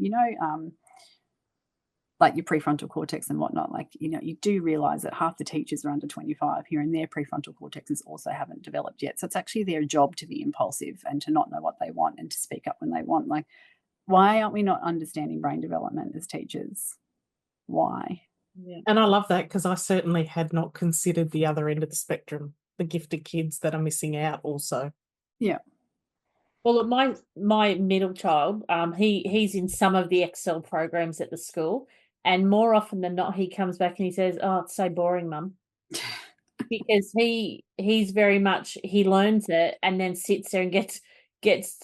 like your prefrontal cortex and whatnot, you do realise that half the teachers are under 25 here, and their prefrontal cortexes also haven't developed yet. So it's actually their job to be impulsive and to not know what they want and to speak up when they want. Like, why aren't we not understanding brain development as teachers? Why?
And I love that, because I certainly had not considered the other end of the spectrum, the gifted kids that are missing out also.
Well, my middle child, he's in some of the Excel programs at the school, and more often than not, he comes back and he says, "Oh, it's so boring, Mum," because he's very much, he learns it and then sits there and gets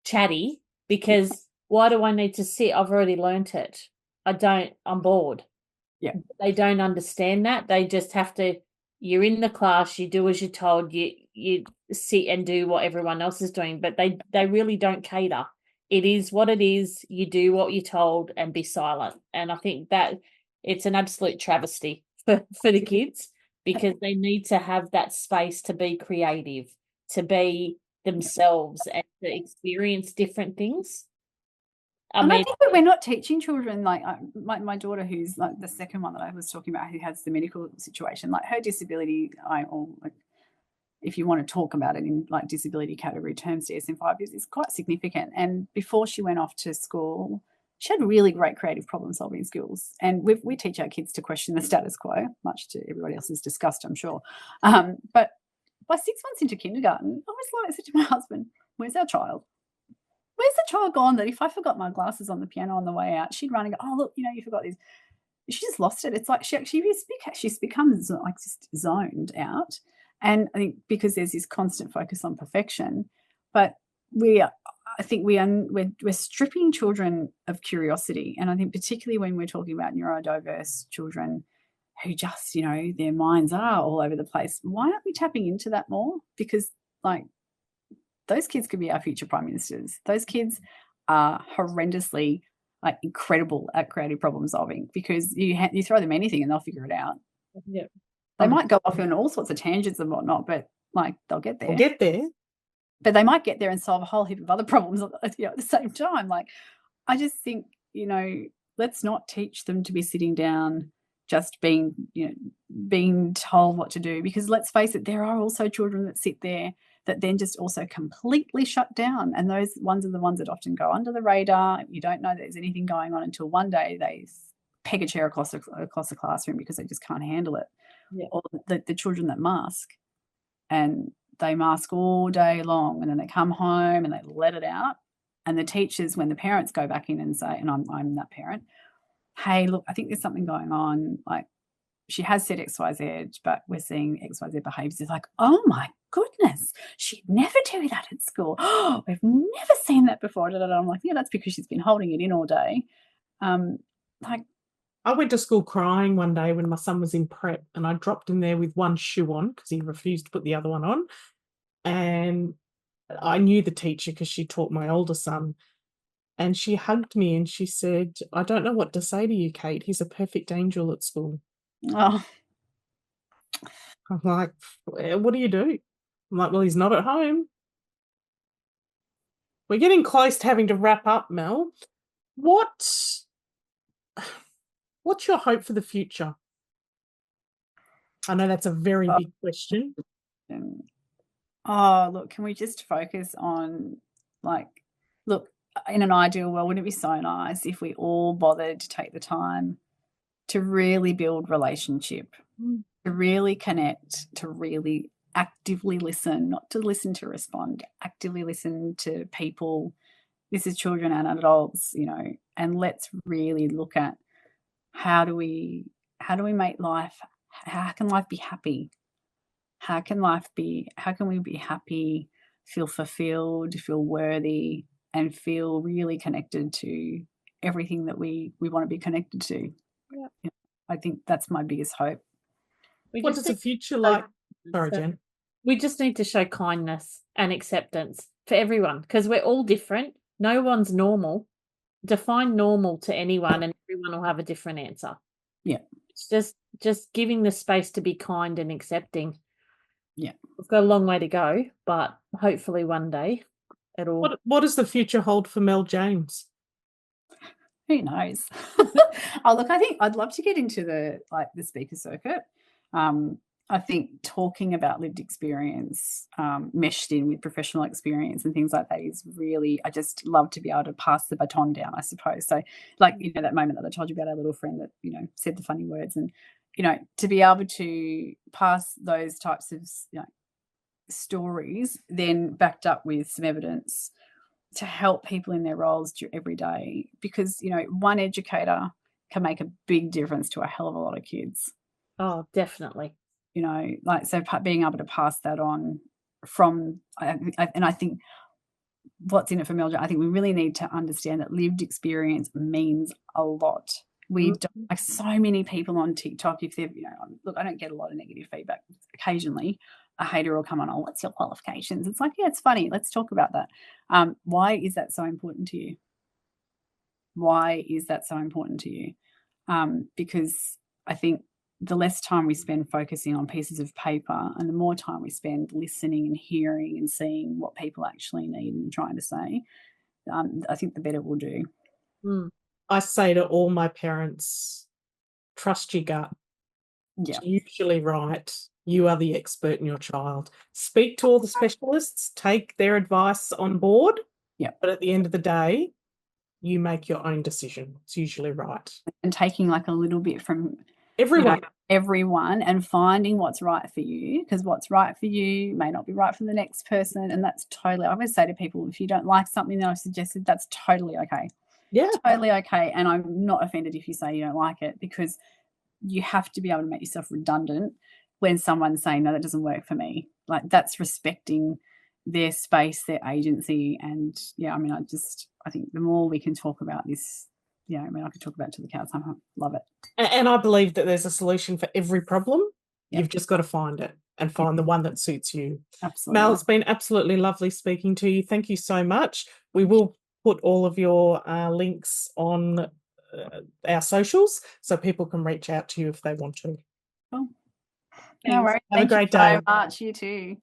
chatty because why do I need to sit? I've already learnt it. I'm bored. They don't understand that. They just have to. You're in the class, you do as you're told, you sit and do what everyone else is doing, but they really don't cater. It is what it is. You do what you're told and be silent. And I think that it's an absolute travesty for the kids, because they need to have that space to be creative, to be themselves and to experience different things.
I think that we're not teaching children, like my daughter, who's like the second one that I was talking about, who has the medical situation, like her disability, if you want to talk about it in like disability category terms, DSM-5 is quite significant. And before she went off to school, she had really great creative problem-solving skills. And we teach our kids to question the status quo, much to everybody else's disgust, I'm sure. But by 6 months into kindergarten, I said to my husband, "Where's our child? Where's the child gone that if I forgot my glasses on the piano on the way out, she'd run and go, oh, look, you forgot these." She just lost it. It's like she's become like just zoned out. And I think because there's this constant focus on perfection, but we're stripping children of curiosity. And I think particularly when we're talking about neurodiverse children who just, their minds are all over the place, why aren't we tapping into that more? Because like those kids could be our future prime ministers. Those kids are horrendously like incredible at creative problem solving, because you throw them anything and they'll figure it out.
Yeah.
They might go off on all sorts of tangents and whatnot, but like they'll get there.
They'll get there.
But they might get there and solve a whole heap of other problems at the same time. Like I just think, let's not teach them to be sitting down just being told what to do, because let's face it, there are also children that sit there that then just also completely shut down. And those ones are the ones that often go under the radar. You don't know there's anything going on until one day they peg a chair across the classroom because they just can't handle it.
Yeah.
Or the children that mask, and they mask all day long, and then they come home and they let it out. And the teachers, when the parents go back in and say, and I'm that parent, hey, look, I think there's something going on. Like she has said XYZ, but we're seeing XYZ behaviors. It's like, oh my goodness, she'd never do that at school. Oh, we've never seen that before. I'm like, yeah, that's because she's been holding it in all day.
I went to school crying one day when my son was in prep, and I dropped him there with one shoe on because he refused to put the other one on. And I knew the teacher because she taught my older son. And she hugged me and she said, "I don't know what to say to you, Kate. He's a perfect angel at school."
Oh.
I'm like, what do you do? I'm like, well, he's not at home. We're getting close to having to wrap up, Mel. What's your hope for the future? I know that's a very big question.
Oh, look, can we just focus on, look, in an ideal world, wouldn't it be so nice if we all bothered to take the time to really build relationship, to really connect, to really actively listen, not to listen to respond, actively listen to people. This is children and adults, and let's really look at how do we make life, how can life be happy? How can we be happy, feel fulfilled, feel worthy, and feel really connected to everything that we want to be connected to?
Yeah.
I think that's my biggest hope.
What does the future like? Sorry, Jen.
We just need to show kindness and acceptance for everyone, because we're all different. No one's normal. Define normal to anyone and everyone will have a different answer.
Yeah.
It's just giving the space to be kind and accepting.
Yeah.
We've got a long way to go, but hopefully one day it'll...
What does the future hold for Mel James?
Who knows? Oh, look, I think I'd love to get into the speaker circuit. I think talking about lived experience meshed in with professional experience and things like that is really, I just love to be able to pass the baton down, I suppose. So that moment that I told you about, our little friend that, said the funny words, and, to be able to pass those types of, stories, then backed up with some evidence to help people in their roles every day, because, one educator can make a big difference to a hell of a lot of kids.
Oh, definitely.
So being able to pass that on from, and I think what's in it for Mel, I think we really need to understand that lived experience means a lot. We don't, like so many people on TikTok, if they've, look, I don't get a lot of negative feedback. Occasionally a hater will come on, "Oh, what's your qualifications?" It's like, yeah, it's funny. Let's talk about that. Why is that so important to you? Why is that so important to you? Because I think the less time we spend focusing on pieces of paper and the more time we spend listening and hearing and seeing what people actually need and trying to say, I think the better we'll do.
I say to all my parents, trust your gut.
Yeah.
It's usually right. You are the expert in your child. Speak to all the specialists, take their advice on board.
Yeah.
But at the end of the day, you make your own decision. It's usually right.
And taking like a little bit from
everyone
and finding what's right for you, because what's right for you may not be right for the next person. And that's totally, I always say to people, if you don't like something that I've suggested, that's totally okay.
Yeah.
Totally okay. And I'm not offended if you say you don't like it, because you have to be able to make yourself redundant when someone's saying, no, that doesn't work for me. Like, that's respecting their space, their agency. And yeah, I mean, I think the more we can talk about this, yeah, I mean, I could talk about it to the cows. I love it.
And I believe that there's a solution for every problem. Yep. You've just got to find it and find the one that suits you.
Absolutely.
Mel, it's been absolutely lovely speaking to you. Thank you so much. We will put all of your links on our socials so people can reach out to you if they want to.
Cool. No worries.
Have a great day.
Thank you so much. You too.